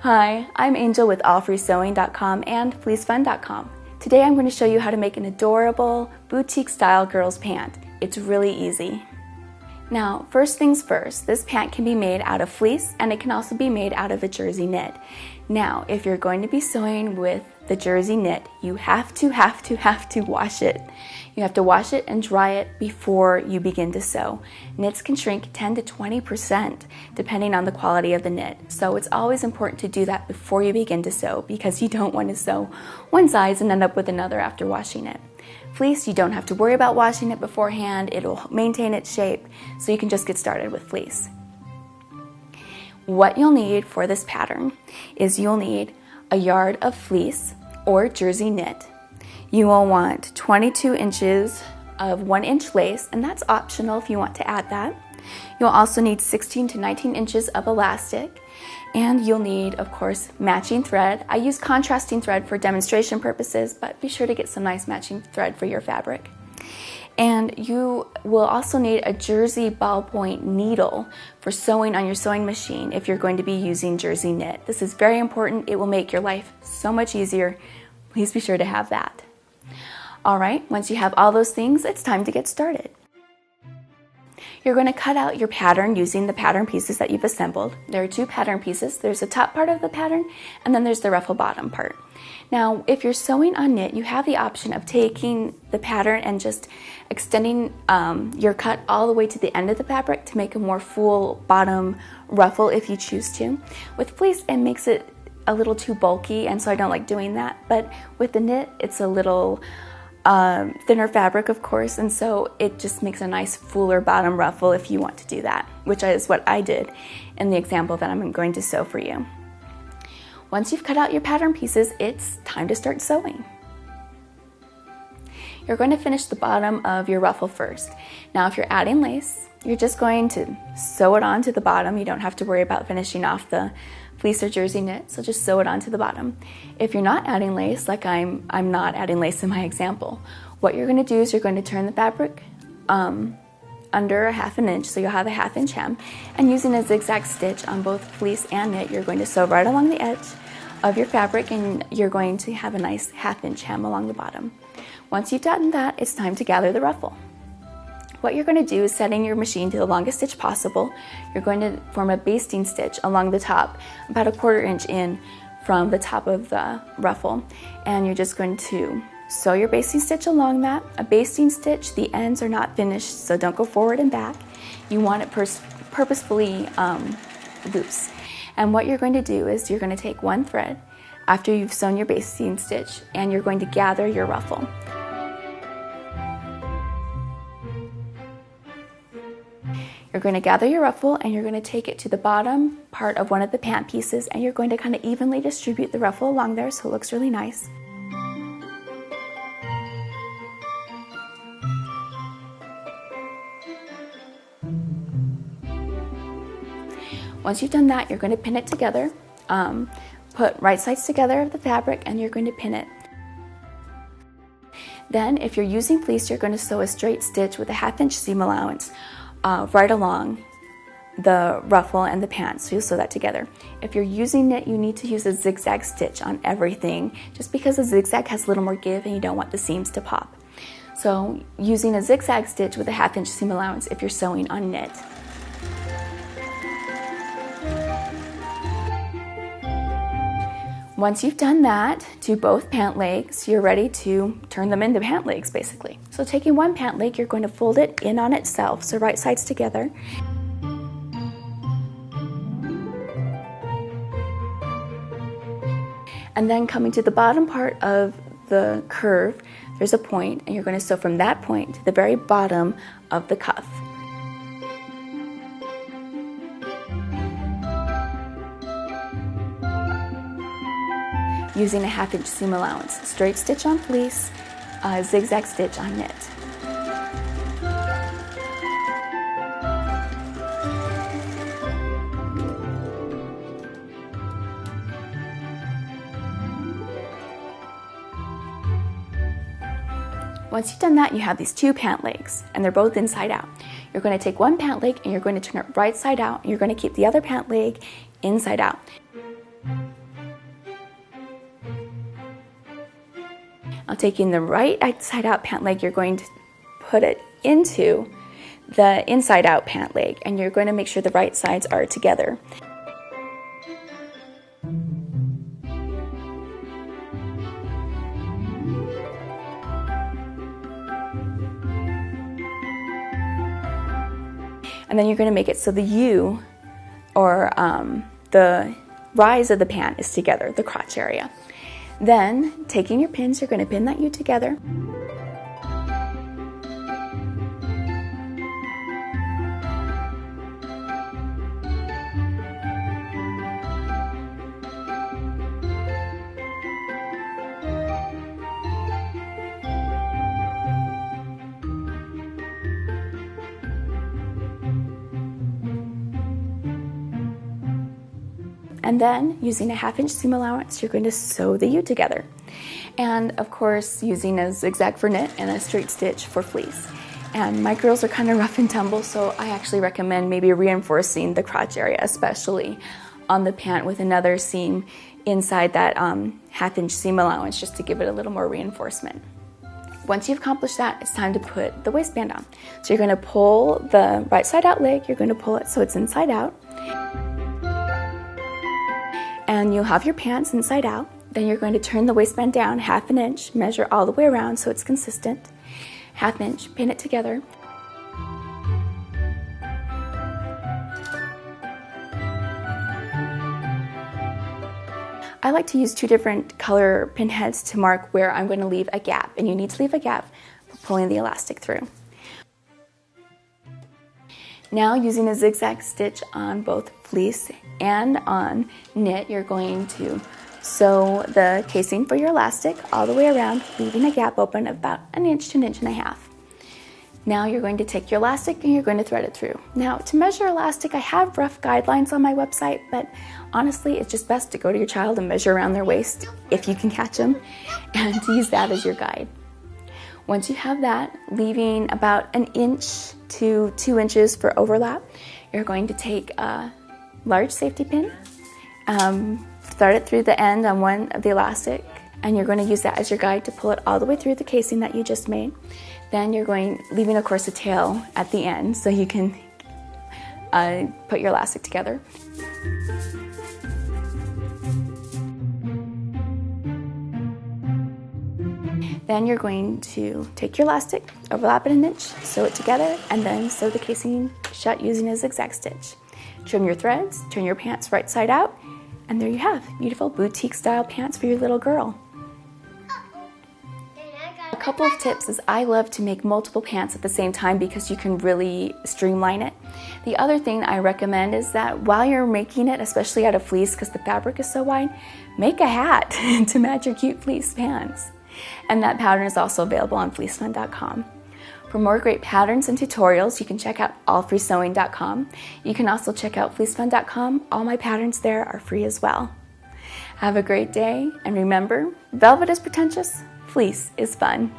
Hi, I'm Angel with allfreesewing.com and fleecefun.com. Today I'm going to show you how to make an adorable boutique style girls pant. It's really easy. Now, first things first, this pant can be made out of fleece and it can also be made out of a jersey knit. Now, if you're going to be sewing with the jersey knit, you have to wash it. You have to wash it and dry it before you begin to sew. Knits can shrink 10 to 20% depending on the quality of the knit. So it's always important to do that before you begin to sew because you don't want to sew one size and end up with another after washing it. Fleece, you don't have to worry about washing it beforehand. It'll maintain its shape, so you can just get started with fleece. What you'll need for this pattern is you'll need a yard of fleece or jersey knit. You will want 22 inches of 1-inch lace, and that's optional if you want to add that. You'll also need 16 to 19 inches of elastic, and you'll need, of course, matching thread. I use contrasting thread for demonstration purposes, but be sure to get some nice matching thread for your fabric. And you will also need a jersey ballpoint needle for sewing on your sewing machine if you're going to be using jersey knit. This is very important. It will make your life so much easier. Please be sure to have that. All right, once you have all those things, it's time to get started. You're going to cut out your pattern using the pattern pieces that you've assembled. There are two pattern pieces. There's the top part of the pattern, and then there's the ruffle bottom part. Now, if you're sewing on knit, you have the option of taking the pattern and just extending your cut all the way to the end of the fabric to make a more full bottom ruffle if you choose to. With fleece, it makes it a little too bulky, and so I don't like doing that. But with the knit, it's a little thinner fabric, of course, and so it just makes a nice fuller bottom ruffle if you want to do that, which is what I did in the example that I'm going to sew for you. Once you've cut out your pattern pieces, it's time to start sewing. You're going to finish the bottom of your ruffle first. Now, if you're adding lace, you're just going to sew it onto the bottom. You don't have to worry about finishing off the fleece or jersey knit, so just sew it onto the bottom. If you're not adding lace, like I'm not adding lace in my example, what you're going to do is you're going to turn the fabric under a 1/2 inch, so you'll have a 1/2 inch hem, and using a zigzag stitch on both fleece and knit, you're going to sew right along the edge of your fabric, and you're going to have a nice 1/2 inch hem along the bottom. Once you've done that, it's time to gather the ruffle. What you're going to do is setting your machine to the longest stitch possible. You're going to form a basting stitch along the top, about a 1/4 inch in from the top of the ruffle, and you're just going to sew your basting stitch along that. A basting stitch, the ends are not finished, so don't go forward and back. You want it purposefully loose. And what you're going to do is you're going to take one thread after you've sewn your basting stitch, and you're going to gather your ruffle. You're going to gather your ruffle and you're going to take it to the bottom part of one of the pant pieces, and you're going to kind of evenly distribute the ruffle along there so it looks really nice. Once you've done that, you're going to pin it together. Put right sides together of the fabric and you're going to pin it. Then if you're using fleece, you're going to sew a straight stitch with a 1/2 inch seam allowance right along the ruffle and the pants, so you'll sew that together. If you're using knit, you need to use a zigzag stitch on everything, just because a zigzag has a little more give and you don't want the seams to pop. So using a zigzag stitch with a 1/2 inch seam allowance if you're sewing on knit. Once you've done that to both pant legs, you're ready to turn them into pant legs, basically. So taking one pant leg, you're going to fold it in on itself, so right sides together. And then coming to the bottom part of the curve, there's a point, and you're going to sew from that point to the very bottom of the cuff. Using a 1/2 inch seam allowance, straight stitch on fleece, zigzag stitch on knit. Once you've done that, you have these two pant legs, and they're both inside out. You're going to take one pant leg and you're going to turn it right side out, and you're going to keep the other pant leg inside out. Now taking the right side out pant leg, you're going to put it into the inside out pant leg, and you're going to make sure the right sides are together. And then you're going to make it so the U, or the rise of the pant, is together, the crotch area. Then, taking your pins, you're going to pin that U together. And then, using a 1/2-inch seam allowance, you're going to sew the U together. And of course, using a zigzag for knit and a straight stitch for fleece. And my girls are kind of rough and tumble, so I actually recommend maybe reinforcing the crotch area, especially on the pant, with another seam inside that 1/2-inch seam allowance, just to give it a little more reinforcement. Once you've accomplished that, it's time to put the waistband on. So you're going to pull the right side out leg, you're going to pull it so it's inside out. And you'll have your pants inside out. Then you're going to turn the waistband down 1/2 inch, measure all the way around so it's consistent. 1/2 inch, pin it together. I like to use 2 different color pin heads to mark where I'm going to leave a gap, and you need to leave a gap for pulling the elastic through. Now, using a zigzag stitch on both fleece and on knit, you're going to sew the casing for your elastic all the way around, leaving a gap open of about 1 inch to 1.5 inches. Now you're going to take your elastic and you're going to thread it through. Now, to measure elastic, I have rough guidelines on my website, but honestly, it's just best to go to your child and measure around their waist, if you can catch them, and to use that as your guide. Once you have that, leaving about 1 inch to 2 inches for overlap, you're going to take a large safety pin, thread it through the end on one of the elastic, and you're going to use that as your guide to pull it all the way through the casing that you just made. Then you're leaving of course a tail at the end so you can put your elastic together. Then you're going to take your elastic, overlap it 1 inch, sew it together, and then sew the casing shut using a zigzag stitch. Trim your threads, turn your pants right side out, and there you have beautiful boutique style pants for your little girl. A couple of tips is I love to make multiple pants at the same time because you can really streamline it. The other thing I recommend is that while you're making it, especially out of fleece because the fabric is so wide, make a hat to match your cute fleece pants. And that pattern is also available on fleecefun.com. For more great patterns and tutorials, you can check out allfreesewing.com. You can also check out fleecefun.com. All my patterns there are free as well. Have a great day, and remember, velvet is pretentious, fleece is fun.